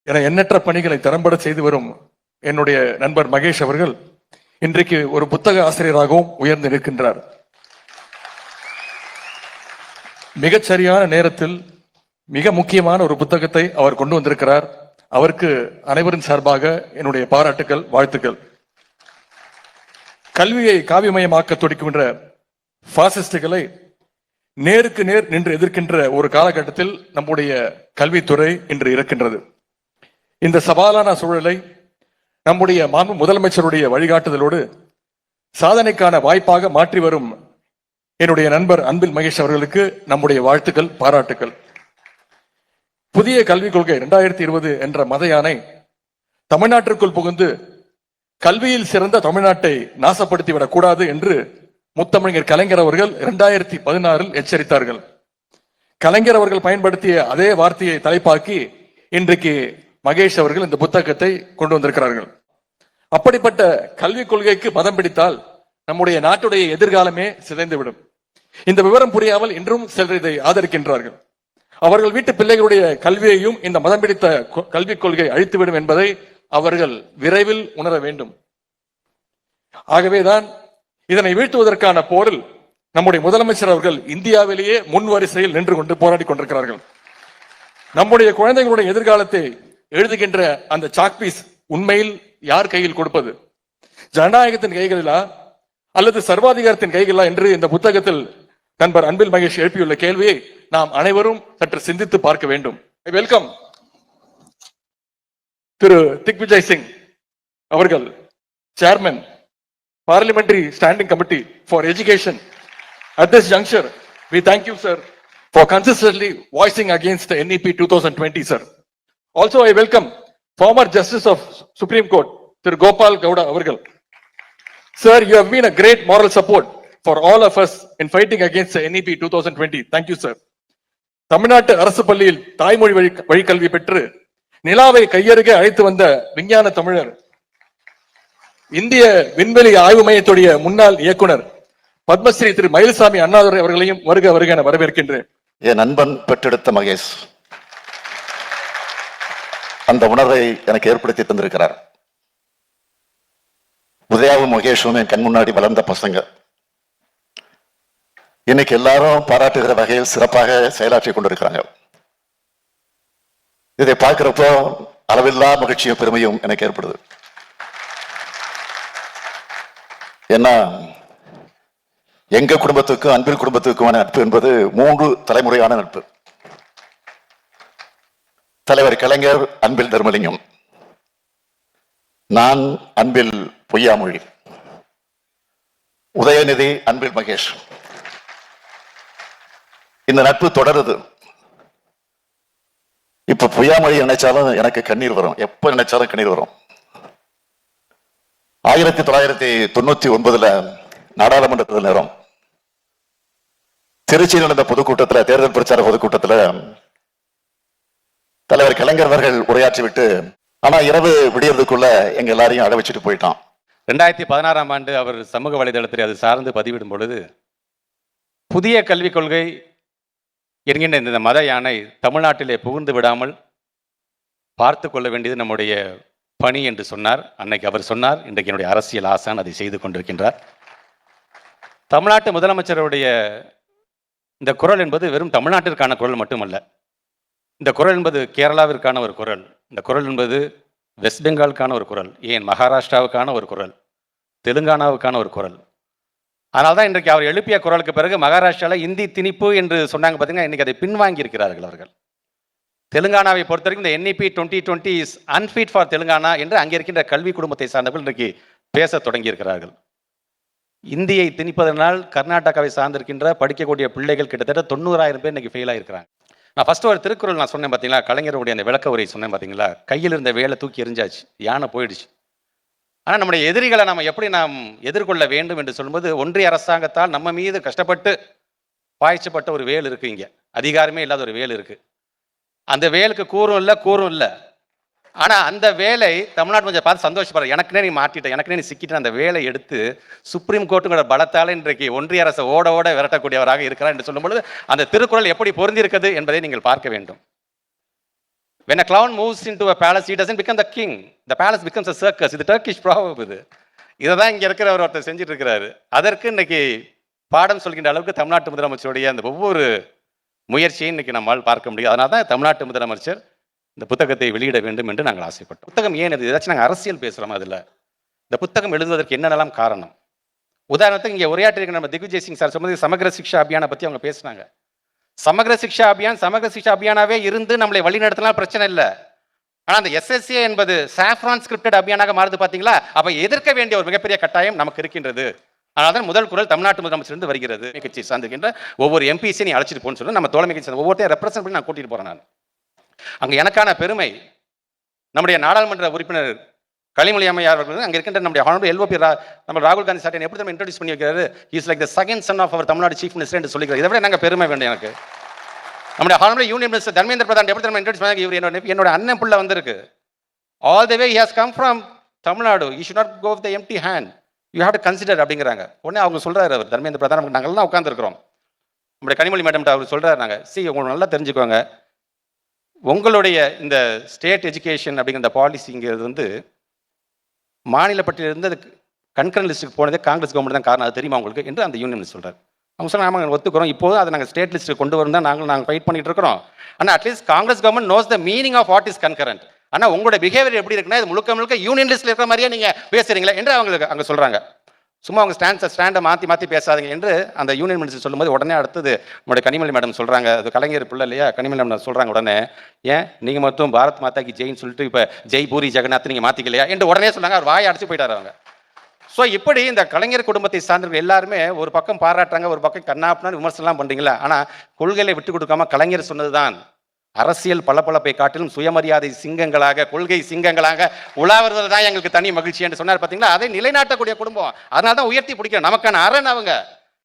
என எண்ணற்ற பணிகளை திறம்பட செய்து வரும் என்னுடைய நண்பர் மகேஷ் அவர்கள் இன்றைக்கு ஒரு புத்தக ஆசிரியராகவும் உயர்ந்து நிற்கின்றார். மிகச்சரியான நேரத்தில் மிக முக்கியமான ஒரு புத்தகத்தை அவர் கொண்டு வந்திருக்கிறார். அவருக்கு அனைவரின் சார்பாக என்னுடைய பாராட்டுக்கள், வாழ்த்துக்கள். கல்வியை காவியமயமாக்க துடிக்கின்ற பாசிஸ்டுகளை நேருக்கு நேர் நின்று எதிர்க்கின்ற ஒரு காலகட்டத்தில் நம்முடைய கல்வித்துறை இன்று இருக்கின்றது. இந்த சவாலான சூழலை நம்முடைய மாண்பு முதலமைச்சருடைய வழிகாட்டுதலோடு சாதனைக்கான வாய்ப்பாக மாற்றி வரும் என்னுடைய நண்பர் அன்பில் மகேஷ் அவர்களுக்கு நம்முடைய வாழ்த்துக்கள், பாராட்டுக்கள். புதிய கல்விக் கொள்கை 2020 என்ற மத யானை தமிழ்நாட்டிற்குள் புகுந்து கல்வியில் சிறந்த தமிழ்நாட்டை நாசப்படுத்திவிடக் கூடாது என்று முத்தமிழர் கலைஞர் அவர்கள் 2016 எச்சரித்தார்கள். கலைஞர் அவர்கள் பயன்படுத்திய அதே வார்த்தையை தலைப்பாக்கி இன்றைக்கு மகேஷ் அவர்கள் இந்த புத்தகத்தை கொண்டு வந்திருக்கிறார்கள். அப்படிப்பட்ட கல்விக் கொள்கைக்கு மதம் பிடித்தால் நம்முடைய நாட்டுடைய எதிர்காலமே சிதைந்துவிடும். இந்த விவரம் புரியாமல் இன்றும் சிலர் இதை ஆதரிக்கின்றார்கள். அவர்கள் வீட்டு பிள்ளைகளுடைய கல்வியையும் இந்த மதம் பிடித்த கல்விக் கொள்கை அழித்துவிடும் என்பதை அவர்கள் விரைவில் உணர வேண்டும். ஆகவேதான் இதனை வீழ்த்துவதற்கான போரில் நம்முடைய முதலமைச்சர் அவர்கள் இந்தியாவிலேயே முன் வரிசையில் நின்று கொண்டு போராடி கொண்டிருக்கிறார்கள். நம்முடைய குழந்தைகளுடைய எதிர்காலத்தை எழுதுகின்ற அந்த சாக்பீஸ் உண்மையில் யார் கையில் கொடுப்பது? ஜனநாயகத்தின் கைகளிலா அல்லது சர்வாதிகாரத்தின் கைகளா என்று இந்த புத்தகத்தில் நண்பர் அன்பில் மகேஷ் எழுப்பியுள்ள கேள்வியை நாம் அனைவரும் சற்று சிந்தித்து பார்க்க வேண்டும். வெல்கம் திரு திக்விஜய் சிங் அவர்கள், chairman parliamentary standing committee for education. At this juncture, we thank you, sir, for consistently voicing against the NEP 2020, sir. Also, I welcome former Justice of Supreme Court, Thiru Gopal Gowda avargal. Sir, you have been a great moral support for all of us in fighting against the NEP 2020. Thank you, sir. தமிழ்நாட்டு அரசு பள்ளியில் தாய்மொழி வழிக்கல்வி பெற்று நிலாவை கையருகே அழைத்து வந்த விஞ்ஞான தமிழர், இந்திய விண்வெளி ஆய்வு மையத்துடைய முன்னாள் இயக்குனர் பத்மஸ்ரீ திரு மயில்சாமி அண்ணாதுரை அவர்களையும் வருக வருக என வரவேற்கின்றேன். என் நண்பன் பெற்றெடுத்த மகேஷ் அந்த உணர்வை எனக்கு ஏற்படுத்தி தந்திருக்கிறார். உதயாவும் மகேஷும் என் கண் முன்னாடி வளர்ந்த பசங்க. இன்னைக்கு எல்லாரும் பாராட்டுகிற வகையில் சிறப்பாக செயலாற்றி கொண்டிருக்கிறாங்க. இதை பார்க்கிறப்போ அளவில்லா மகிழ்ச்சியும் பெருமையும் எனக்கு ஏற்படுது. ஏன்னா எங்க குடும்பத்துக்கும் அன்பில் குடும்பத்துக்குமான நட்பு என்பது 3 தலைமுறையான நட்பு. தலைவர் கலைஞர் அன்பில் தர்மலிங்கம், நான் அன்பில் பொய்யாமொழி, உதயநிதி அன்பில் மகேஷ். இந்த நட்பு தொடருது. இப்ப பொய்யாமொழி நினைச்சாலும் எனக்கு கண்ணீர் வரும், எப்ப நினைச்சாலும் கண்ணீர் வரும். 1999 நாடாளுமன்ற நேரம் திருச்சியில் நடந்த பொதுக்கூட்டத்தில், தேர்தல் பிரச்சார பொதுக்கூட்டத்தில் தலைவர் கலைஞர் அவர்கள் உரையாற்றிவிட்டு, ஆனா இரவு விடியறதுக்குள்ள எங்க எல்லாரையும் அழ வச்சுட்டு போயிட்டான். 2016 ஆண்டு அவர் சமூக வலைதளத்தில் அது சார்ந்து பதிவிடும் பொழுது, புதிய கல்விக் கொள்கை என்கின்ற இந்த மத யானை தமிழ்நாட்டிலே புகுந்து விடாமல் பார்த்து கொள்ள வேண்டியது நம்முடைய பணி என்று சொன்னார். அன்னைக்கு அவர் சொன்னார். இன்றைக்கு என்னுடைய அரசியல் ஆசான் அதை செய்து கொண்டிருக்கின்றார். தமிழ்நாட்டு முதலமைச்சருடைய இந்த குரல் என்பது வெறும் தமிழ்நாட்டிற்கான குரல் மட்டுமல்ல. இந்த குரல் என்பது கேரளாவிற்கான ஒரு குரல். இந்த குரல் என்பது வெஸ்ட் பெங்காலுக்கான ஒரு குரல், ஏன் மகாராஷ்டிராவுக்கான ஒரு குரல், தெலுங்கானாவுக்கான ஒரு குரல். அதனால தான் இன்றைக்கு அவர் எழுப்பிய குரலுக்கு பிறகு மகாராஷ்டிராவில் இந்தி திணிப்பு என்று சொன்னாங்க பார்த்தீங்கன்னா, இன்றைக்கி அதை பின்வாங்கி இருக்கிறார்கள் அவர்கள். தெலுங்கானாவை பொறுத்த வரைக்கும் இந்த NEP 2020 is unfit for Telangana என்று அங்கே இருக்கின்ற கல்வி குடும்பத்தை சார்ந்தவர்கள் இன்றைக்கு பேச தொடங்கி இருக்கிறார்கள். இந்தியை திணிப்பதனால் கர்நாடகாவை சார்ந்திருக்கின்ற படிக்கக்கூடிய பிள்ளைகள் கிட்டத்தட்ட 90,000 பேர் இன்றைக்கி ஃபெயில் ஆகிருக்கிறாங்க. நான் ஃபஸ்ட்டு ஒரு திருக்குறள் நான் சொன்னேன் பார்த்தீங்களா, கலைஞருடைய அந்த விளக்க உரை சொன்னேன் பார்த்தீங்களா, கையில் இருந்த வேலை தூக்கி எரிஞ்சாச்சு, யானை போயிடுச்சு. ஆனால் நம்முடைய எதிரிகளை நம்ம எப்படி நாம் எதிர்கொள்ள வேண்டும் என்று சொல்லும்போது, ஒன்றிய அரசாங்கத்தால் நம்ம மீது கஷ்டப்பட்டு பாய்ச்சப்பட்ட ஒரு வேல் இருக்குது. இங்கே அதிகாரமே இல்லாத ஒரு வேல் இருக்குது. அந்த வேலுக்கு கூறும் இல்லை. ஆனால் அந்த வேலை தமிழ்நாட்டு கொஞ்சம் பார்த்து சந்தோஷப்படுற, எனக்குனே நீ மாட்டிட்ட, எனக்குனே நீ சிக்கிட்ட, அந்த வேலை எடுத்து சுப்ரீம் கோர்ட்டுங்கிற பலத்தால் இன்றைக்கு ஒன்றிய அரசை ஓட விரட்டக்கூடியவராக இருக்கிறார் என்று சொல்லும்பொழுது அந்த திருக்குறள் எப்படி பொருந்திருக்கிறது என்பதை நீங்கள் பார்க்க வேண்டும். When a clown moves into a palace, he doesn't become the king. The palace becomes a circus. இது டர்க்கிஷ் proverb இது. இதை தான் இங்கே இருக்கிறவர் ஒருத்தர் செஞ்சுட்டு இருக்கிறாரு. அதற்கு இன்னைக்கு பாடம் சொல்கின்ற அளவுக்கு தமிழ்நாட்டு முதலமைச்சருடைய அந்த ஒவ்வொரு முயற்சியை இன்னைக்கு நம்மால் பார்க்க முடியும். அதனால தான் தமிழ்நாட்டு முதலமைச்சர் இந்த புத்தகத்தை வெளியிட வேண்டும் என்று நாங்கள் ஆசைப்பட்டோம். புத்தகம் ஏன் இது? ஏதாச்சும் நாங்கள் அரசியல் பேசுகிறோம் அதில். இந்த புத்தகம் எழுதுவதற்கு என்னென்னலாம் காரணம்? உதாரணத்துக்கு இங்கே உரையாற்றிருக்க நம்ம திக்விஜய் சிங் சார் சொன்னது சமக்ர சிக்ஷா அபியானை பற்றி அவங்க பேசினாங்க. சமக்ர சிக்ஷா அபியானாவே இருந்து நம்மளை வழி நடத்தினா பிரச்சனை இல்லை. ஆனால் அந்த எஸ்எஸ்ஏ என்பது சாஃப்ரான் ஸ்கிரிப்டட் அபியானாக மாறுது பார்த்தீங்களா? அப்போ எதிர்க்க வேண்டிய ஒரு மிகப்பெரிய கட்டாயம் நமக்கு இருக்கின்றது. அதனால தான் முதல் குரல் தமிழ்நாட்டு முதலமைச்சர் வருகிறது. கட்சி சார்ந்திருக்கின்ற ஒவ்வொரு எம்பிசியை நீ அழைச்சிட்டு போன்னு சொல்லி நம்ம தோழமை கட்சி ஒவ்வொருத்தையும் ரெப்ரசென்ட் பண்ணி நான் கூட்டிட்டு போறேன். நான் அங்கே எனக்கான பெருமை நம்முடைய நாடாளுமன்ற உறுப்பினர் கனிமொழி அம்மையார் அவர்கள் அங்கே இருக்கின்ற நம்முடைய ஹானரபிள் எல்ஓபி நம்ம ராகுல் காந்தி சார் எப்படி நம்ம இன்ட்ரோடியூஸ் பண்ணி வைக்கிறாரு. Is like the second son of our Tamil Nadu chief minister என்று சொல்லிக்கிறார். இதை விட நாங்கள் பெருமை வேண்டும் எனக்கு. நம்முடைய honourable union minister Dharmendra Pradhan எப்படி நம்ம இன்ட்ரோடியூஸ் பண்ணி இவர் என்னோட அண்ணன் புள்ள வந்திருக்கு. All the way he has come from Tamil Nadu. You should not go with the empty hand. You have to consider அப்படிங்கிறாங்க. உடனே அவங்க சொல்றாரு அவர் தர்மேந்திர பிரதான், நாங்கள்லாம் உட்காந்துருக்கிறோம். நம்முடைய கனிமொழி மேடம் அவர் சொல்றாரு, நாங்கள் உங்களுக்கு நல்லா தெரிஞ்சுக்கோங்க, உங்களுடைய இந்த ஸ்டேட் எஜுகேஷன் அப்படிங்கிற இந்த பாலிசிங்கிறது மாநில பட்டியலிருந்து அது கன்கரண்ட் லிஸ்ட்டுக்கு போனதே காங்கிரஸ் கவர்மெண்ட் தான் காரணம். அது தெரியுமா உங்களுக்கு என்று அந்த யூனியன் சொல்றாரு. அவங்க சொன்னாங்க, நாங்கள் ஒத்துக்கிறோம், இப்போது அதை நாங்கள் ஸ்டேட் லிஸ்ட்டுக்கு கொண்டு வரும் தான் நாங்கள் ஃபைட் பண்ணிட்டு இருக்கிறோம். ஆனால் at least Congress government knows the meaning of what is concurrent. ஆனால் உங்களோட பிஹேவியர் எப்படி இருக்குன்னா இது முழுக்க யூனியன் லிஸ்ட்டில் இருக்கிற மாதிரியே நீங்கள் பேசுறீங்களா என்று அவங்களுக்கு அங்கே சொல்கிறாங்க. சும்மா அவங்க ஸ்டாண்டை மாற்றி பேசாதீங்க என்று அந்த யூனியன் மினிஸ்டர் சொல்லும்போது உடனே அடுத்தது நம்மளுடைய கனிமொழி மேடம் சொல்கிறாங்க, அது கலைஞர் பிள்ளை இல்லையா, கனிமொழி மேடம் சொல்கிறாங்க உடனே, ஏன் நீங்கள் மட்டும் பாரத் மாதாக்கு ஜெயின்னு சொல்லிட்டு இப்போ ஜெய் பூரி ஜெகநாத் நீங்கள் மாற்றிக்கலையா என்று உடனே சொன்னாங்க. அவர் வாயை அடிச்சு போயிட்டார் அவங்க. ஸோ இப்படி இந்த கலைஞர் குடும்பத்தை சார்ந்தவர்கள் எல்லாருமே ஒரு பக்கம் பாராட்டுறாங்க, ஒரு பக்கம் கண்ணாப்புனான்னு விமர்சனம்லாம் பண்ணுறீங்களா. ஆனால் கொள்கைகளை விட்டு கொடுக்காம கலைஞர் சொன்னது தான் அரசியல் பளபளப்பை காட்டிலும் சுயமரியாதை சிங்கங்களாக, கொள்கை சிங்கங்களாக உலா வருவது தான் எங்களுக்கு தனி மகிழ்ச்சி என்று சொன்னார். பார்த்தீங்களா, அதை நிலைநாட்டக்கூடிய குடும்பம். அதனால தான் உயர்த்தி பிடிக்கிறோம். நமக்கான அரண் அவங்க.